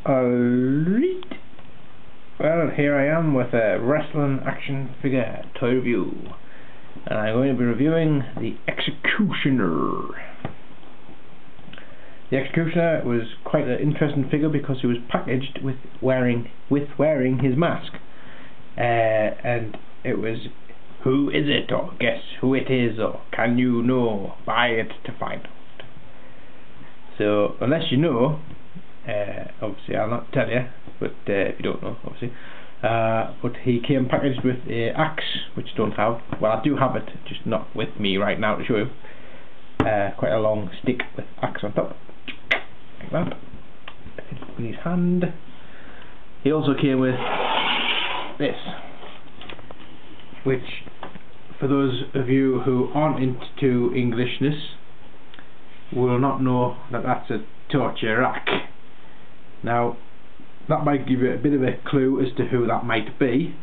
Alright, well, here I am with a wrestling action figure toy review, and I'm going to be reviewing the Executioner. The Executioner was quite an interesting figure because he was packaged with wearing his mask, and it was "Who is it?" or "Guess who it is?" or "Can you know? Buy it to find out." So unless you know, obviously I'll not tell you, but if you don't know, obviously. But he came packaged with an axe, which I don't have. Well, I do have it, just not with me right now to show you. Quite a long stick with axe on top, like that. In his hand. He also came with this, which, for those of you who aren't into Englishness, will not know that that's a torture rack. Now, that might give you a bit of a clue as to who that might be,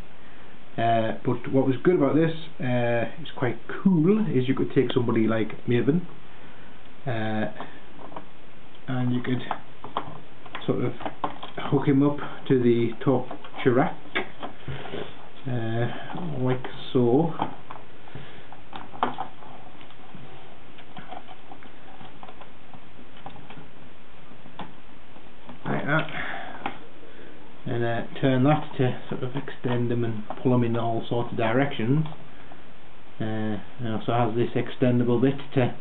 but what was good about this, it's quite cool, is you could take somebody like Maven, and you could sort of hook him up to the torture rack, like so. Like that, and turn that to sort of extend them and pull them in all sorts of directions. It also has this extendable bit to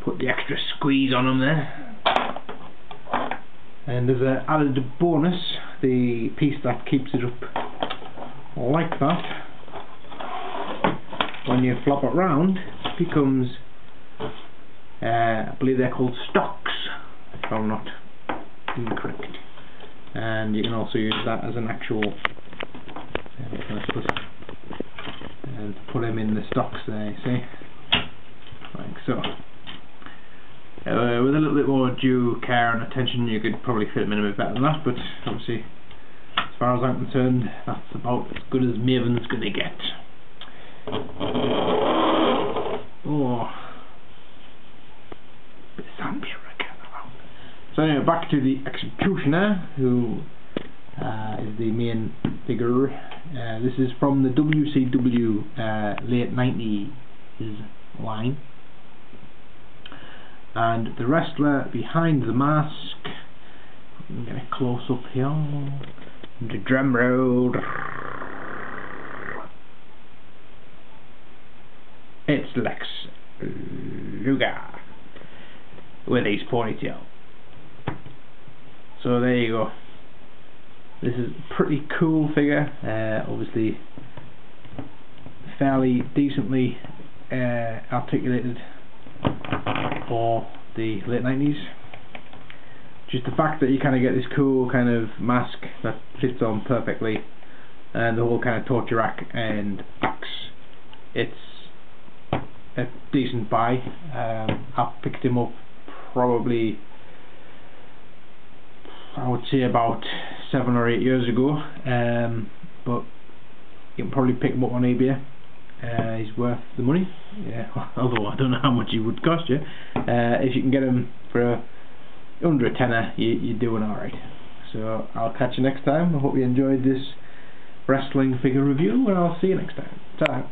put the extra squeeze on them there. And as an added bonus, the piece that keeps it up like that, when you flop it round, becomes, I believe they're called stocks, if I'm not incorrect, and you can also use that as an actual and put them in the stocks there, you see, like so. With a little bit more due care and attention, you could probably fit them in a bit better than that, but obviously, as far as I'm concerned, that's about as good as Maven's gonna get. Oh, bit of sandpaper. So anyway, back to the Executioner, who is the main figure. This is from the WCW late 90s line. And the wrestler behind the mask, I'm going to get a close up here, the drum roll. It's Lex Luger with his ponytail. So there you go. This is a pretty cool figure, obviously fairly decently articulated for the late 90s. Just the fact that you kind of get this cool kind of mask that fits on perfectly, and the whole kind of torture rack and axe. It's a decent buy. I picked him up probably, I would say, about 7 or 8 years ago, but you can probably pick him up on eBay. He's worth the money, yeah. Although I don't know how much he would cost you. If you can get him for under a tenner, you're doing alright. So I'll catch you next time. I hope you enjoyed this wrestling figure review, and I'll see you next time. Ta.